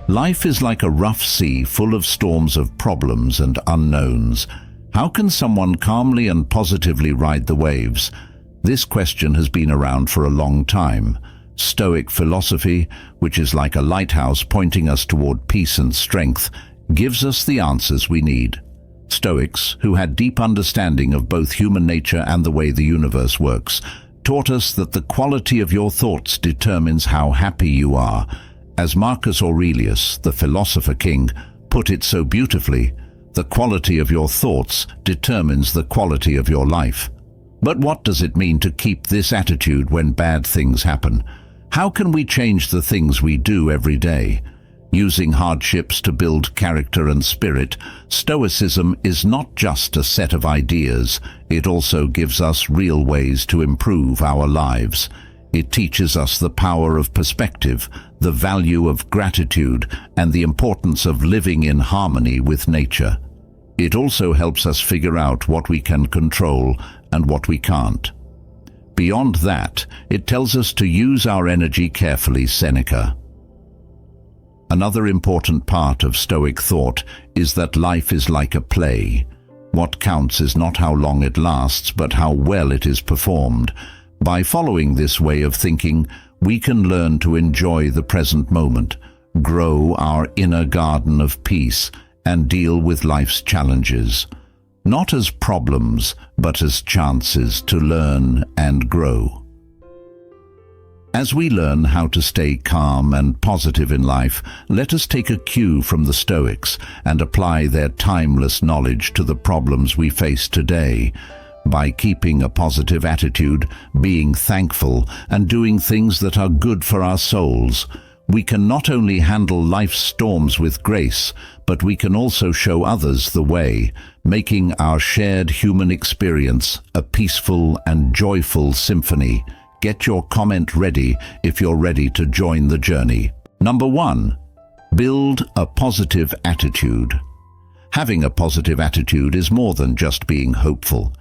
Life is like a rough sea full of storms of problems and unknowns. How can someone calmly and positively ride the waves? This question has been around for a long time. Stoic philosophy, which is like a lighthouse pointing us toward peace and strength, gives us the answers we need. Stoics, who had deep understanding of both human nature and the way the universe works, taught us that the quality of your thoughts determines how happy you are. As Marcus Aurelius, the philosopher king, put it so beautifully, the quality of your thoughts determines the quality of your life. But what does it mean to keep this attitude when bad things happen? How can we change the things we do every day? Using hardships to build character and spirit, Stoicism is not just a set of ideas, it also gives us real ways to improve our lives. It teaches us the power of perspective, the value of gratitude, and the importance of living in harmony with nature. It also helps us figure out what we can control and what we can't. Beyond that, it tells us to use our energy carefully, Seneca. Another important part of Stoic thought is that life is like a play. What counts is not how long it lasts, but how well it is performed. By following this way of thinking, we can learn to enjoy the present moment, grow our inner garden of peace, and deal with life's challenges, not as problems, but as chances to learn and grow. As we learn how to stay calm and positive in life, let us take a cue from the Stoics and apply their timeless knowledge to the problems we face today. By keeping a positive attitude, being thankful, and doing things that are good for our souls, we can not only handle life's storms with grace, but we can also show others the way, making our shared human experience a peaceful and joyful symphony. Get your comment ready if you're ready to join the journey. Number 1. Build a positive attitude. Having a positive attitude is more than just being hopeful.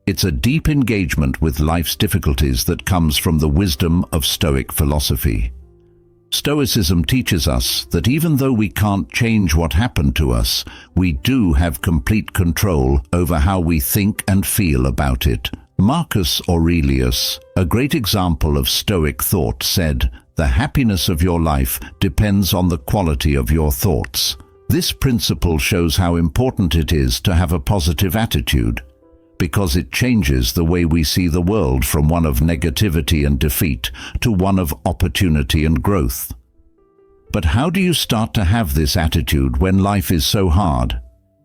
It's a deep engagement with life's difficulties that comes from the wisdom of Stoic philosophy. Stoicism teaches us that even though we can't change what happened to us, we do have complete control over how we think and feel about it. Marcus Aurelius, a great example of Stoic thought, said, "The happiness of your life depends on the quality of your thoughts." This principle shows how important it is to have a positive attitude, because it changes the way we see the world from one of negativity and defeat to one of opportunity and growth. But how do you start to have this attitude when life is so hard?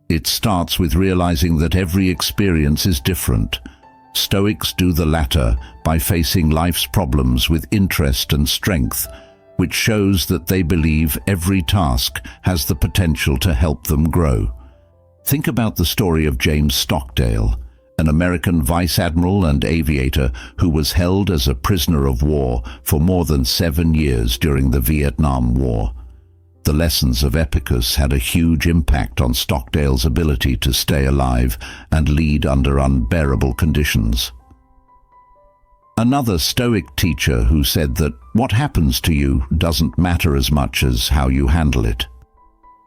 It starts with realizing that every experience is different. Stoics do the latter by facing life's problems with interest and strength, which shows that they believe every task has the potential to help them grow. Think about the story of James Stockdale, an American vice admiral and aviator who was held as a prisoner of war for more than 7 years during the Vietnam War. The lessons of Epicus had a huge impact on Stockdale's ability to stay alive and lead under unbearable conditions. Another Stoic teacher who said that what happens to you doesn't matter as much as how you handle it.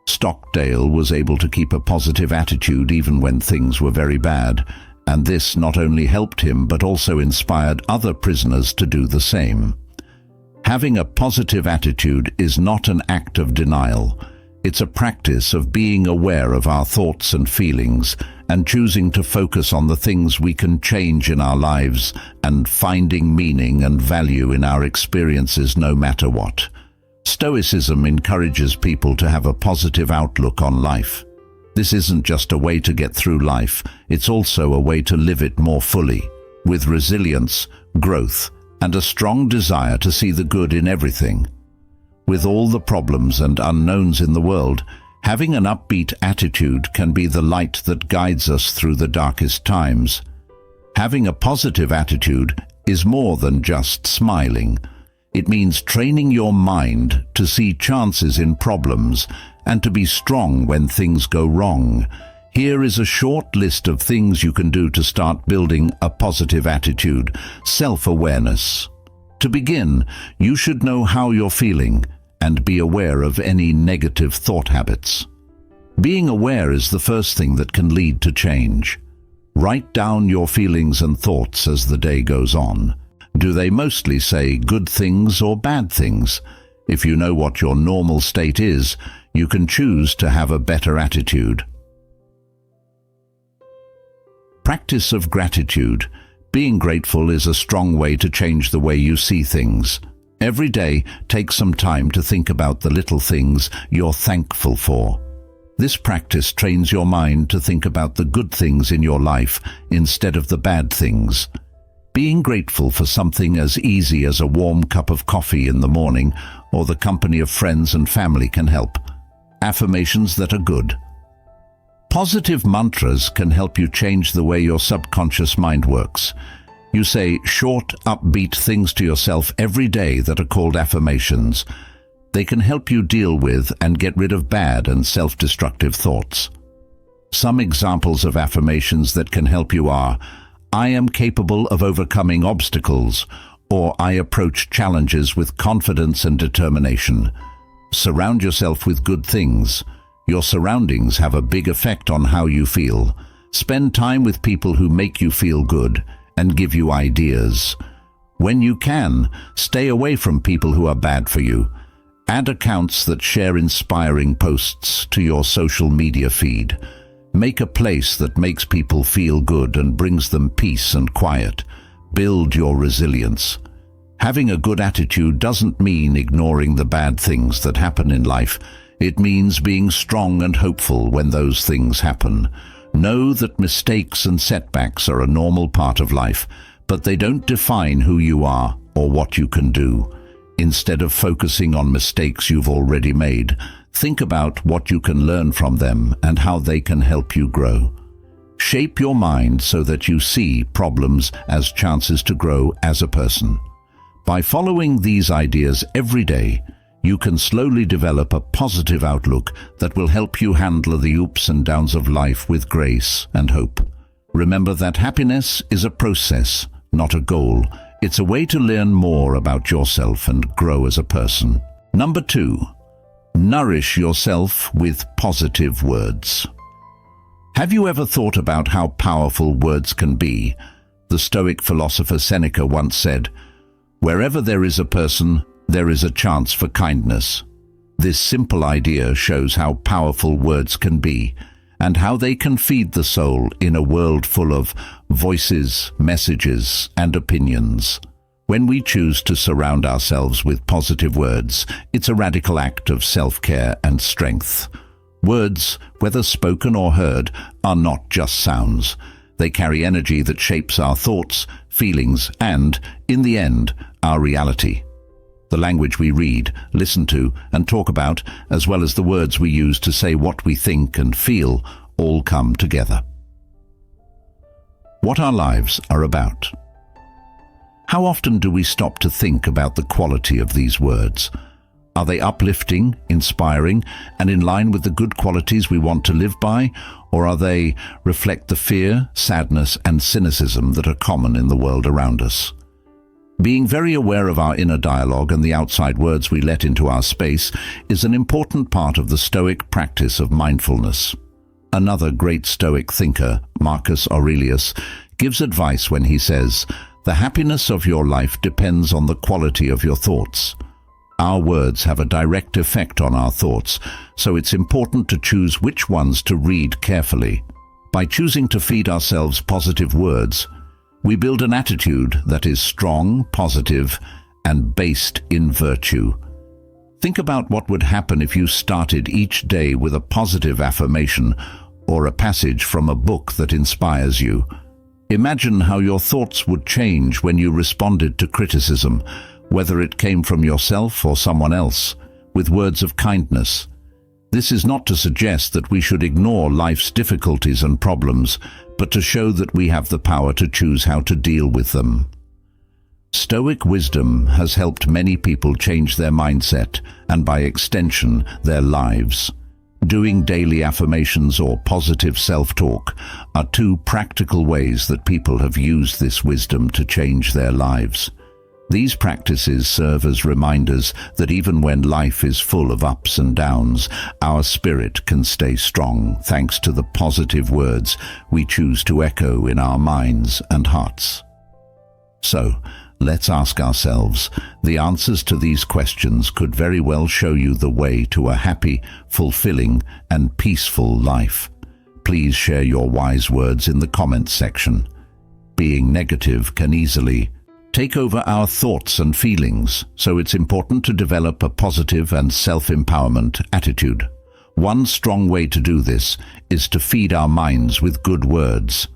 Stockdale was able to keep a positive attitude even when things were very bad, and this not only helped him but also inspired other prisoners to do the same. Having a positive attitude is not an act of denial. It's a practice of being aware of our thoughts and feelings and choosing to focus on the things we can change in our lives and finding meaning and value in our experiences no matter what. Stoicism encourages people to have a positive outlook on life. This isn't just a way to get through life, it's also a way to live it more fully, with resilience, growth, and a strong desire to see the good in everything. With all the problems and unknowns in the world, having an upbeat attitude can be the light that guides us through the darkest times. Having a positive attitude is more than just smiling. It means training your mind to see chances in problems and to be strong when things go wrong. Here is a short list of things you can do to start building a positive attitude. Self-awareness. To begin, you should know how you're feeling. and be aware of any negative thought habits. Being aware is the first thing that can lead to change. Write down your feelings and thoughts as the day goes on. Do they mostly say good things or bad things? If you know what your normal state is, you can choose to have a better attitude. Practice of gratitude. Being grateful is a strong way to change the way you see things. Every day, take some time to think about the little things you're thankful for. This practice trains your mind to think about the good things in your life instead of the bad things. Being grateful for something as easy as a warm cup of coffee in the morning or the company of friends and family can help. Affirmations that are good. Positive mantras can help you change the way your subconscious mind works. You say short, upbeat things to yourself every day that are called affirmations. They can help you deal with and get rid of bad and self-destructive thoughts. Some examples of affirmations that can help you are, I am capable of overcoming obstacles, or I approach challenges with confidence and determination. Surround yourself with good things. Your surroundings have a big effect on how you feel. Spend time with people who make you feel good and give you ideas. When you can, stay away from people who are bad for you. Add accounts that share inspiring posts to your social media feed. Make a place that makes people feel good and brings them peace and quiet. Build your resilience. Having a good attitude doesn't mean ignoring the bad things that happen in life. It means being strong and hopeful when those things happen. Know that mistakes and setbacks are a normal part of life, but they don't define who you are or what you can do. Instead of focusing on mistakes you've already made, think about what you can learn from them and how they can help you grow. Shape your mind so that you see problems as chances to grow as a person. By following these ideas every day, you can slowly develop a positive outlook that will help you handle the ups and downs of life with grace and hope. Remember that happiness is a process, not a goal. It's a way to learn more about yourself and grow as a person. Number 2, nourish yourself with positive words. Have you ever thought about how powerful words can be? The Stoic philosopher Seneca once said, "Wherever there is a person, there is a chance for kindness." This simple idea shows how powerful words can be and how they can feed the soul in a world full of voices, messages, and opinions. When we choose to surround ourselves with positive words, it's a radical act of self-care and strength. Words, whether spoken or heard, are not just sounds. They carry energy that shapes our thoughts, feelings, and, in the end, our reality. The language we read, listen to, and talk about, as well as the words we use to say what we think and feel, all come together. What our lives are about. How often do we stop to think about the quality of these words? Are they uplifting, inspiring, and in line with the good qualities we want to live by, or are they reflect the fear, sadness, and cynicism that are common in the world around us? Being very aware of our inner dialogue and the outside words we let into our space is an important part of the Stoic practice of mindfulness. Another great Stoic thinker, Marcus Aurelius, gives advice when he says, "The happiness of your life depends on the quality of your thoughts." Our words have a direct effect on our thoughts, so it's important to choose which ones to read carefully. By choosing to feed ourselves positive words, we build an attitude that is strong, positive, and based in virtue. Think about what would happen if you started each day with a positive affirmation or a passage from a book that inspires you. Imagine how your thoughts would change when you responded to criticism, whether it came from yourself or someone else, with words of kindness. This is not to suggest that we should ignore life's difficulties and problems, but to show that we have the power to choose how to deal with them. Stoic wisdom has helped many people change their mindset and, by extension, their lives. Doing daily affirmations or positive self-talk are two practical ways that people have used this wisdom to change their lives. These practices serve as reminders that even when life is full of ups and downs, our spirit can stay strong thanks to the positive words we choose to echo in our minds and hearts. So, let's ask ourselves, the answers to these questions could very well show you the way to a happy, fulfilling, and peaceful life. Please share your wise words in the comments section. Being negative can easily take over our thoughts and feelings, so it's important to develop a positive and self-empowerment attitude. One strong way to do this is to feed our minds with good words.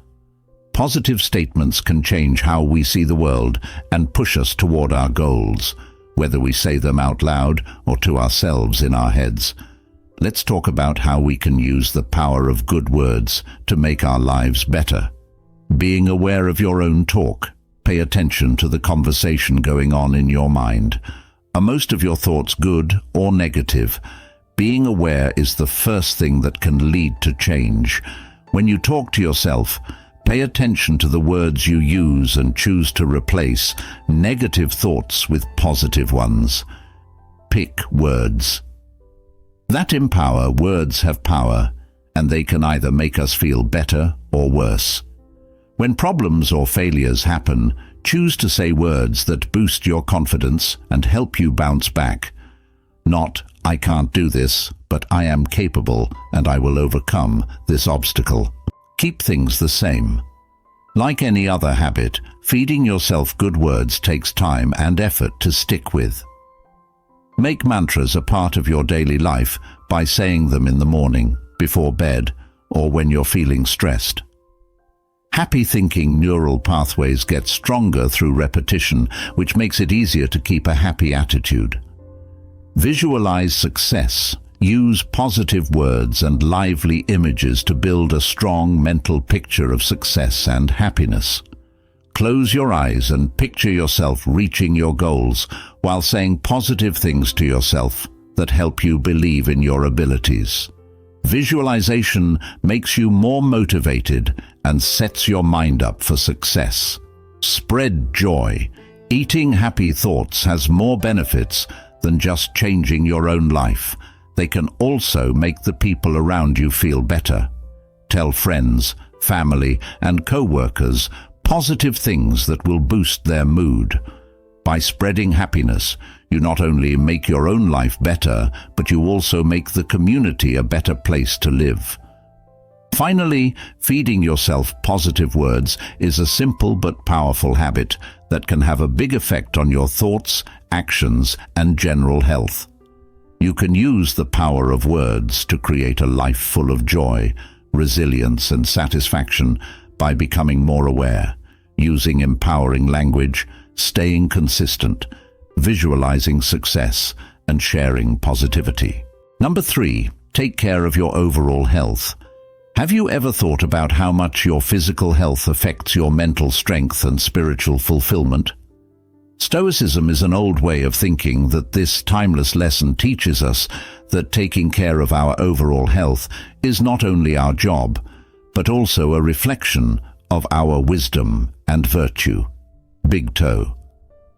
Positive statements can change how we see the world and push us toward our goals, whether we say them out loud or to ourselves in our heads. Let's talk about how we can use the power of good words to make our lives better. Being aware of your own talk. Pay attention to the conversation going on in your mind. Are most of your thoughts good or negative? Being aware is the first thing that can lead to change. When you talk to yourself, pay attention to the words you use and choose to replace negative thoughts with positive ones. Pick words that empower. Words have power, and they can either make us feel better or worse. When problems or failures happen, choose to say words that boost your confidence and help you bounce back. Not, "I can't do this, but I am capable and I will overcome this obstacle." Keep things the same. Like any other habit, feeding yourself good words takes time and effort to stick with. Make mantras a part of your daily life by saying them in the morning, before bed, or when you're feeling stressed. Happy thinking neural pathways get stronger through repetition, which makes it easier to keep a happy attitude. Visualize success. Use positive words and lively images to build a strong mental picture of success and happiness. Close your eyes and picture yourself reaching your goals while saying positive things to yourself that help you believe in your abilities. Visualization makes you more motivated and sets your mind up for success. Spread joy. Eating happy thoughts has more benefits than just changing your own life. They can also make the people around you feel better. Tell friends, family, and co-workers positive things that will boost their mood. By spreading happiness, you not only make your own life better, but you also make the community a better place to live. Finally, feeding yourself positive words is a simple but powerful habit that can have a big effect on your thoughts, actions, and general health. You can use the power of words to create a life full of joy, resilience, and satisfaction by becoming more aware, using empowering language, staying consistent, visualizing success, and sharing positivity. Number 3, take care of your overall health. Have you ever thought about how much your physical health affects your mental strength and spiritual fulfillment? Stoicism is an old way of thinking that this timeless lesson teaches us that taking care of our overall health is not only our job, but also a reflection of our wisdom and virtue. Big Toe.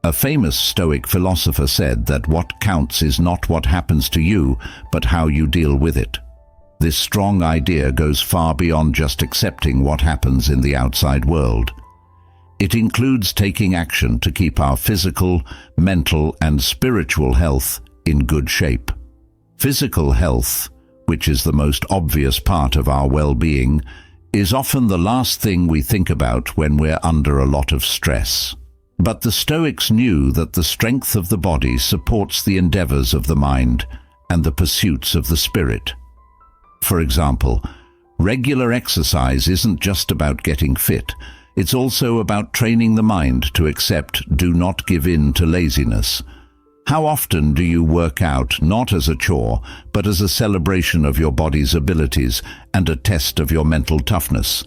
A famous Stoic philosopher said that what counts is not what happens to you, but how you deal with it. This strong idea goes far beyond just accepting what happens in the outside world. It includes taking action to keep our physical, mental, and spiritual health in good shape. Physical health, which is the most obvious part of our well-being, is often the last thing we think about when we're under a lot of stress. But the Stoics knew that the strength of the body supports the endeavors of the mind and the pursuits of the spirit. For example, regular exercise isn't just about getting fit. It's also about training the mind to accept, do not give in to laziness. How often do you work out not as a chore, but as a celebration of your body's abilities and a test of your mental toughness?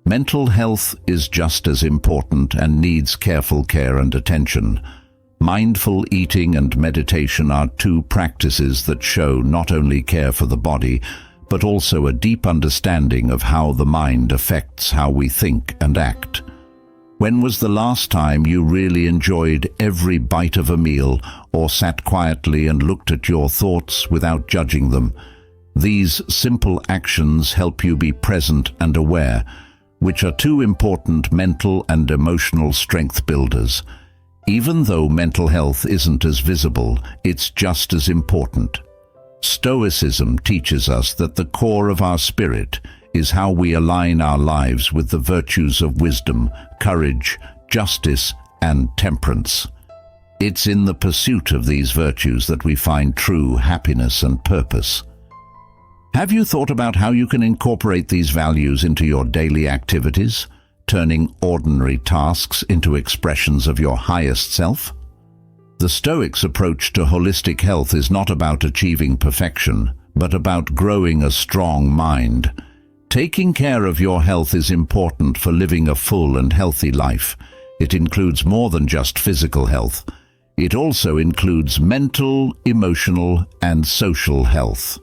Mental health is just as important and needs careful care and attention. Mindful eating and meditation are two practices that show not only care for the body, but also a deep understanding of how the mind affects how we think and act. When was the last time you really enjoyed every bite of a meal or sat quietly and looked at your thoughts without judging them? These simple actions help you be present and aware, which are two important mental and emotional strength builders. Even though mental health isn't as visible, it's just as important. Stoicism teaches us that the core of our spirit is how we align our lives with the virtues of wisdom, courage, justice, and temperance. It's in the pursuit of these virtues that we find true happiness and purpose. Have you thought about how you can incorporate these values into your daily activities, turning ordinary tasks into expressions of your highest self? The Stoics' approach to holistic health is not about achieving perfection, but about growing a strong mind. Taking care of your health is important for living a full and healthy life. It includes more than just physical health. It also includes mental, emotional, and social health.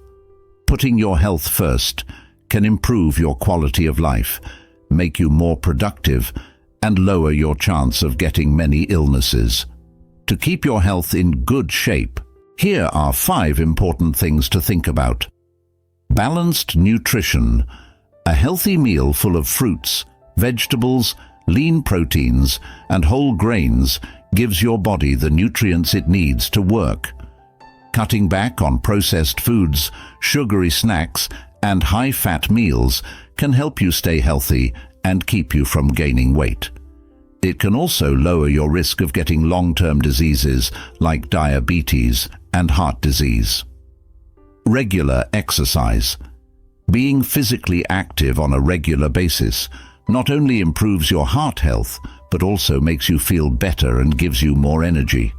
Putting your health first can improve your quality of life, make you more productive, and lower your chance of getting many illnesses. To keep your health in good shape, here are 5 important things to think about. Balanced nutrition. A healthy meal full of fruits, vegetables, lean proteins, and whole grains gives your body the nutrients it needs to work. Cutting back on processed foods, sugary snacks, and high-fat meals can help you stay healthy and keep you from gaining weight. It can also lower your risk of getting long-term diseases like diabetes and heart disease. Regular exercise. Being physically active on a regular basis not only improves your heart health, but also makes you feel better and gives you more energy.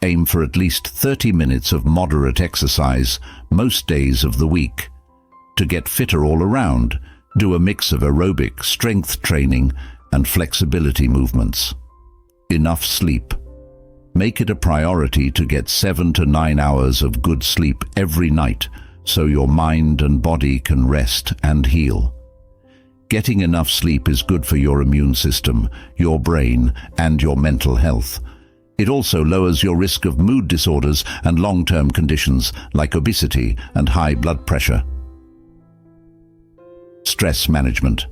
Aim for at least 30 minutes of moderate exercise most days of the week. To get fitter all around, do a mix of aerobic, strength training, and flexibility movements. Enough sleep. Make it a priority to get 7 to 9 hours of good sleep every night, so your mind and body can rest and heal. Getting enough sleep is good for your immune system, your brain, and your mental health. It also lowers your risk of mood disorders and long-term conditions like obesity and high blood pressure. Stress management.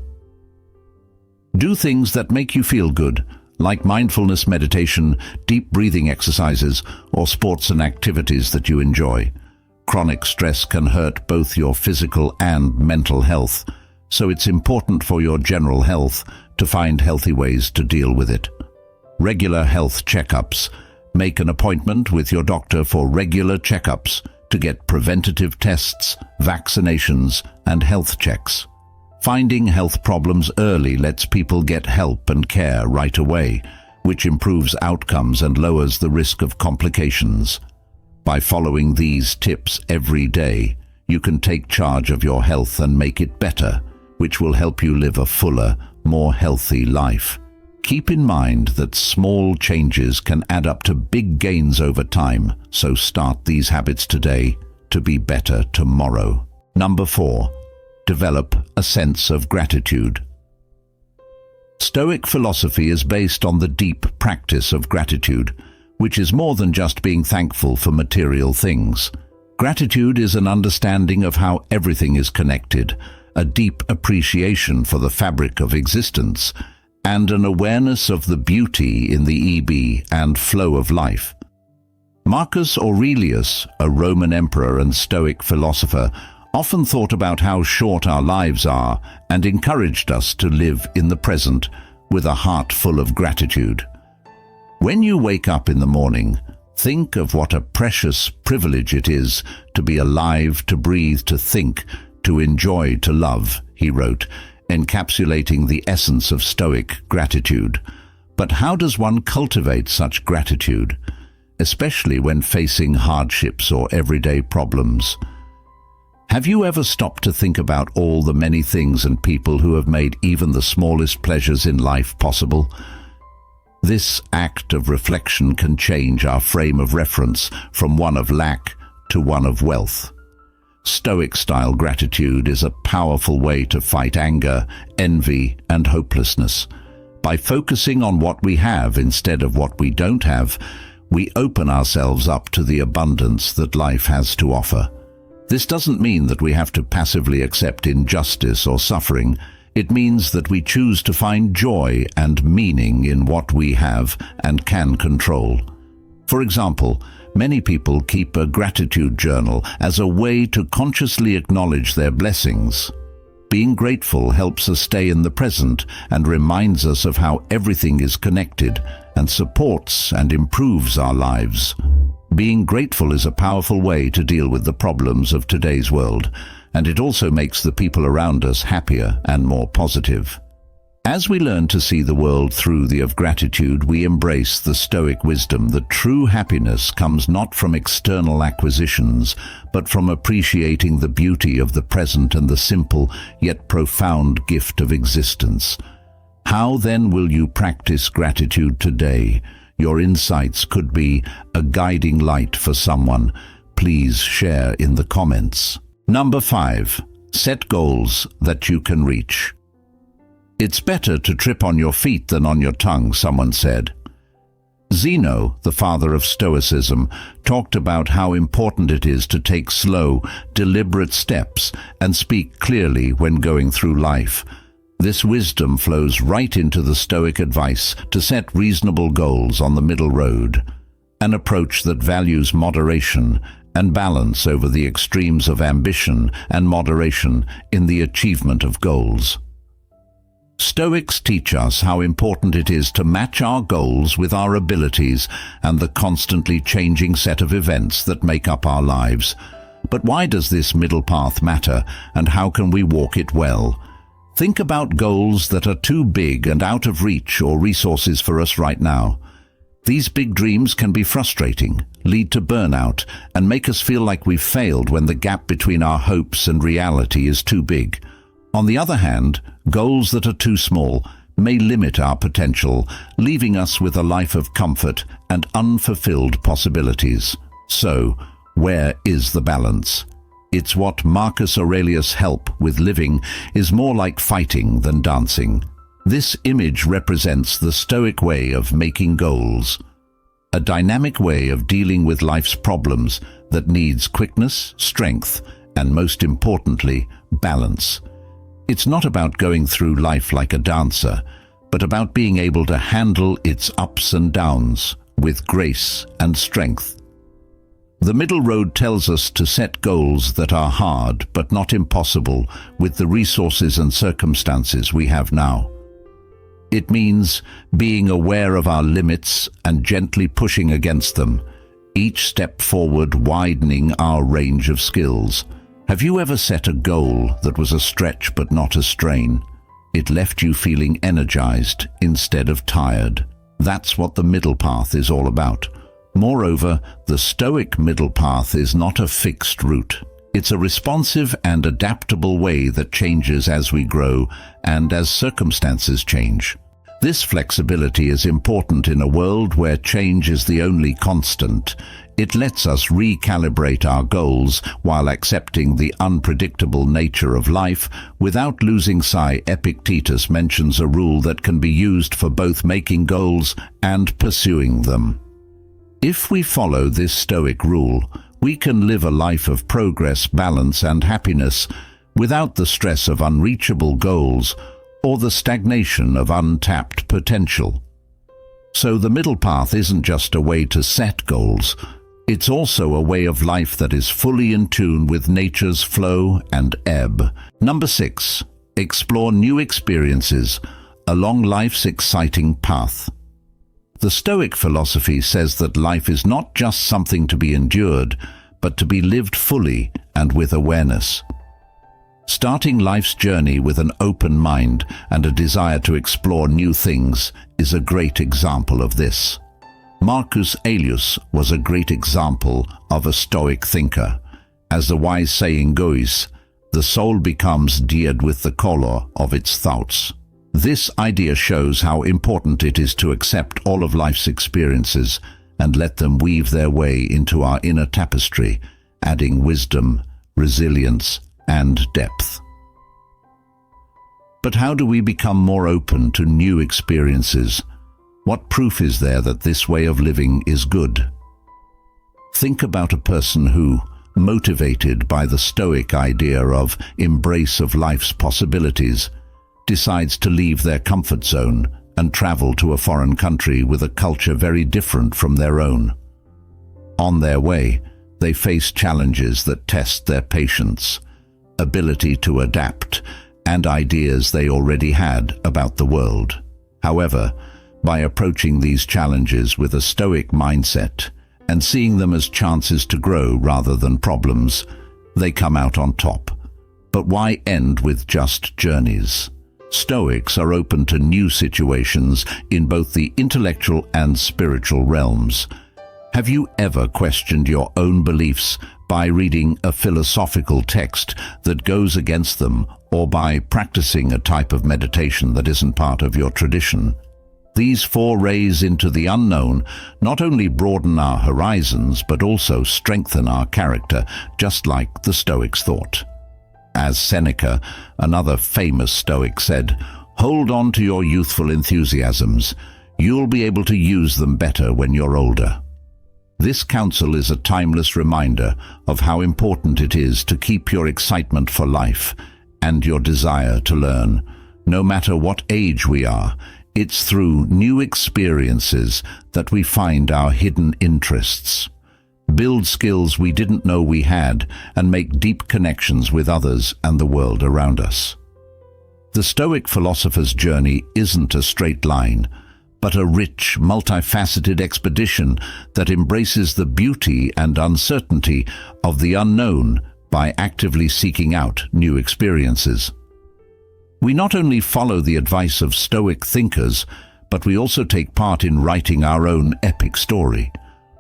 Do things that make you feel good, like mindfulness meditation, deep breathing exercises, or sports and activities that you enjoy. Chronic stress can hurt both your physical and mental health, so it's important for your general health to find healthy ways to deal with it. Regular health checkups. Make an appointment with your doctor for regular checkups to get preventative tests, vaccinations, and health checks. Finding health problems early lets people get help and care right away, which improves outcomes and lowers the risk of complications. By following these tips every day, you can take charge of your health and make it better, which will help you live a fuller, more healthy life. Keep in mind that small changes can add up to big gains over time, so start these habits today to be better tomorrow. Number 4. Develop a sense of gratitude. Stoic philosophy is based on the deep practice of gratitude, which is more than just being thankful for material things. Gratitude is an understanding of how everything is connected, a deep appreciation for the fabric of existence, and an awareness of the beauty in the ebb and flow of life. Marcus Aurelius, a Roman emperor and Stoic philosopher, often thought about how short our lives are and encouraged us to live in the present with a heart full of gratitude. When you wake up in the morning, think of what a precious privilege it is to be alive, to breathe, to think, to enjoy, to love, he wrote, encapsulating the essence of Stoic gratitude. But how does one cultivate such gratitude, especially when facing hardships or everyday problems? Have you ever stopped to think about all the many things and people who have made even the smallest pleasures in life possible? This act of reflection can change our frame of reference from one of lack to one of wealth. Stoic-style gratitude is a powerful way to fight anger, envy, and hopelessness. By focusing on what we have instead of what we don't have, we open ourselves up to the abundance that life has to offer. This doesn't mean that we have to passively accept injustice or suffering. It means that we choose to find joy and meaning in what we have and can control. For example, many people keep a gratitude journal as a way to consciously acknowledge their blessings. Being grateful helps us stay in the present and reminds us of how everything is connected and supports and improves our lives. Being grateful is a powerful way to deal with the problems of today's world, and it also makes the people around us happier and more positive. As we learn to see the world through the of gratitude, we embrace the Stoic wisdom that true happiness comes not from external acquisitions, but from appreciating the beauty of the present and the simple yet profound gift of existence. How then will you practice gratitude today? Your insights could be a guiding light for someone. Please share in the comments. Number 5. Set goals that you can reach. It's better to trip on your feet than on your tongue, someone said. Zeno, the father of Stoicism, talked about how important it is to take slow, deliberate steps and speak clearly when going through life. This wisdom flows right into the Stoic advice to set reasonable goals on the middle road, an approach that values moderation and balance over the extremes of ambition and moderation in the achievement of goals. Stoics teach us how important it is to match our goals with our abilities and the constantly changing set of events that make up our lives. But why does this middle path matter, and how can we walk it well? Think about goals that are too big and out of reach or resources for us right now. These big dreams can be frustrating, lead to burnout, and make us feel like we've failed when the gap between our hopes and reality is too big. On the other hand, goals that are too small may limit our potential, leaving us with a life of comfort and unfulfilled possibilities. So, where is the balance? It's what Marcus Aurelius' help with living is more like fighting than dancing. This image represents the Stoic way of making goals, a dynamic way of dealing with life's problems that needs quickness, strength, and most importantly, balance. It's not about going through life like a dancer, but about being able to handle its ups and downs with grace and strength. The middle road tells us to set goals that are hard but not impossible with the resources and circumstances we have now. It means being aware of our limits and gently pushing against them, each step forward widening our range of skills. Have you ever set a goal that was a stretch but not a strain? It left you feeling energized instead of tired. That's what the middle path is all about. Moreover, the Stoic middle path is not a fixed route. It's a responsive and adaptable way that changes as we grow and as circumstances change. This flexibility is important in a world where change is the only constant. It lets us recalibrate our goals while accepting the unpredictable nature of life without losing sight. Epictetus mentions a rule that can be used for both making goals and pursuing them. If we follow this Stoic rule, we can live a life of progress, balance, and happiness without the stress of unreachable goals or the stagnation of untapped potential. So the middle path isn't just a way to set goals, it's also a way of life that is fully in tune with nature's flow and ebb. Number 6. Explore new experiences along life's exciting path. The Stoic philosophy says that life is not just something to be endured, but to be lived fully and with awareness. Starting life's journey with an open mind and a desire to explore new things is a great example of this. Marcus Aurelius was a great example of a Stoic thinker. As the wise saying goes, the soul becomes geared with the color of its thoughts. This idea shows how important it is to accept all of life's experiences and let them weave their way into our inner tapestry, adding wisdom, resilience, and depth. But how do we become more open to new experiences? What proof is there that this way of living is good? Think about a person who, motivated by the Stoic idea of embrace of life's possibilities, decides to leave their comfort zone and travel to a foreign country with a culture very different from their own. On their way, they face challenges that test their patience, ability to adapt, and ideas they already had about the world. However, by approaching these challenges with a Stoic mindset and seeing them as chances to grow rather than problems, they come out on top. But why end with just journeys? Stoics are open to new situations in both the intellectual and spiritual realms. Have you ever questioned your own beliefs by reading a philosophical text that goes against them, or by practicing a type of meditation that isn't part of your tradition? These forays into the unknown not only broaden our horizons but also strengthen our character, just like the Stoics thought. As Seneca, another famous Stoic, said, "Hold on to your youthful enthusiasms. You'll be able to use them better when you're older." This counsel is a timeless reminder of how important it is to keep your excitement for life and your desire to learn. No matter what age we are, it's through new experiences that we find our hidden interests, build skills we didn't know we had, and make deep connections with others and the world around us. The Stoic philosopher's journey isn't a straight line, but a rich, multifaceted expedition that embraces the beauty and uncertainty of the unknown by actively seeking out new experiences. We not only follow the advice of Stoic thinkers, but we also take part in writing our own epic story,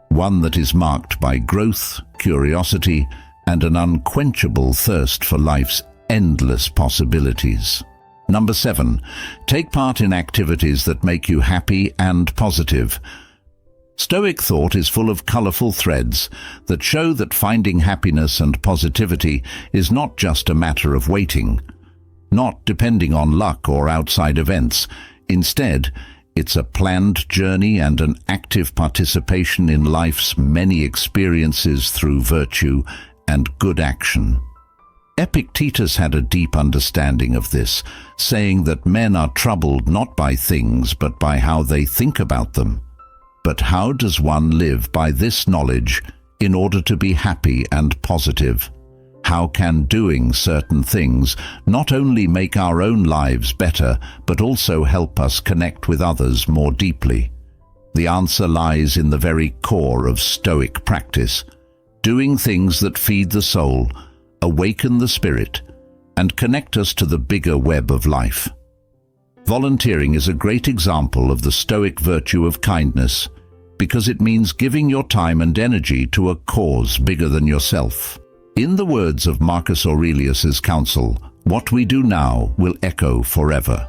one that is marked by growth, curiosity, and an unquenchable thirst for life's endless possibilities. Number 7, take part in activities that make you happy and positive. Stoic thought is full of colorful threads that show that finding happiness and positivity is not just a matter of waiting, not depending on luck or outside events. Instead, it's a planned journey and an active participation in life's many experiences through virtue and good action. Epictetus had a deep understanding of this, saying that men are troubled not by things but by how they think about them. But how does one live by this knowledge in order to be happy and positive? How can doing certain things not only make our own lives better, but also help us connect with others more deeply? The answer lies in the very core of Stoic practice, doing things that feed the soul, awaken the spirit, and connect us to the bigger web of life. Volunteering is a great example of the Stoic virtue of kindness, because it means giving your time and energy to a cause bigger than yourself. In the words of Marcus Aurelius's counsel, what we do now will echo forever.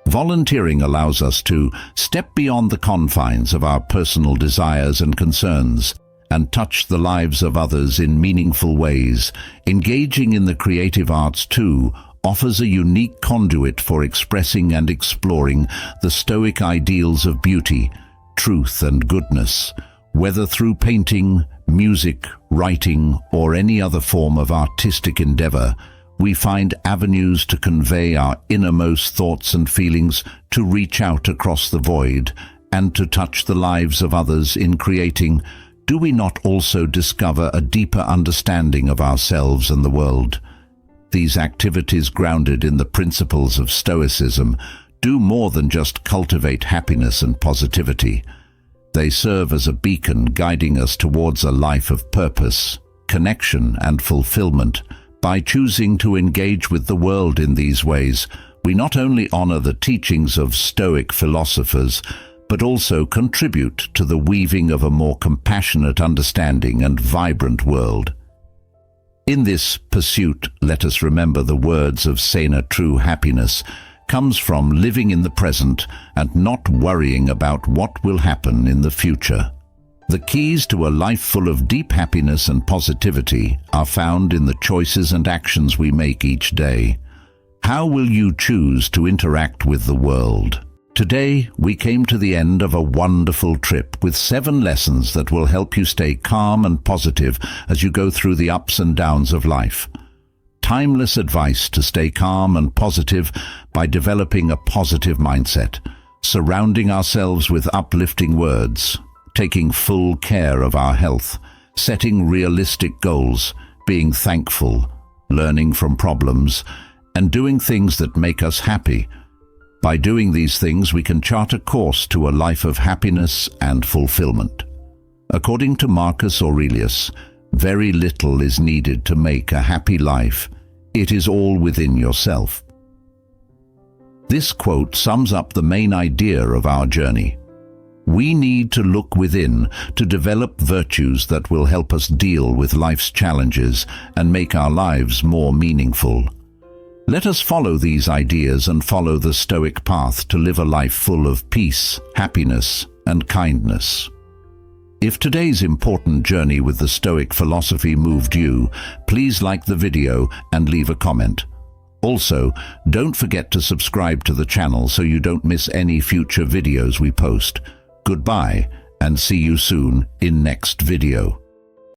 Volunteering allows us to step beyond the confines of our personal desires and concerns and touch the lives of others in meaningful ways. Engaging in the creative arts, too, offers a unique conduit for expressing and exploring the Stoic ideals of beauty, truth, and goodness. Whether through painting, music, writing, or any other form of artistic endeavor, we find avenues to convey our innermost thoughts and feelings, to reach out across the void, and to touch the lives of others. In creating, do we not also discover a deeper understanding of ourselves and the world? These activities, grounded in the principles of Stoicism, do more than just cultivate happiness and positivity. They serve as a beacon guiding us towards a life of purpose, connection, and fulfillment. By choosing to engage with the world in these ways, we not only honor the teachings of Stoic philosophers, but also contribute to the weaving of a more compassionate understanding and vibrant world. In this pursuit, let us remember the words of Sena: true happiness comes from living in the present and not worrying about what will happen in the future. The keys to a life full of deep happiness and positivity are found in the choices and actions we make each day. How will you choose to interact with the world? Today, we came to the end of a wonderful trip with 7 lessons that will help you stay calm and positive as you go through the ups and downs of life. Timeless advice to stay calm and positive by developing a positive mindset, surrounding ourselves with uplifting words, taking full care of our health, setting realistic goals, being thankful, learning from problems, and doing things that make us happy. By doing these things, we can chart a course to a life of happiness and fulfillment. According to Marcus Aurelius, very little is needed to make a happy life. It is all within yourself. This quote sums up the main idea of our journey. We need to look within to develop virtues that will help us deal with life's challenges and make our lives more meaningful. Let us follow these ideas and follow the Stoic path to live a life full of peace, happiness, and kindness. If today's important journey with the Stoic philosophy moved you, please like the video and leave a comment. Also, don't forget to subscribe to the channel so you don't miss any future videos we post. Goodbye, and see you soon in next video.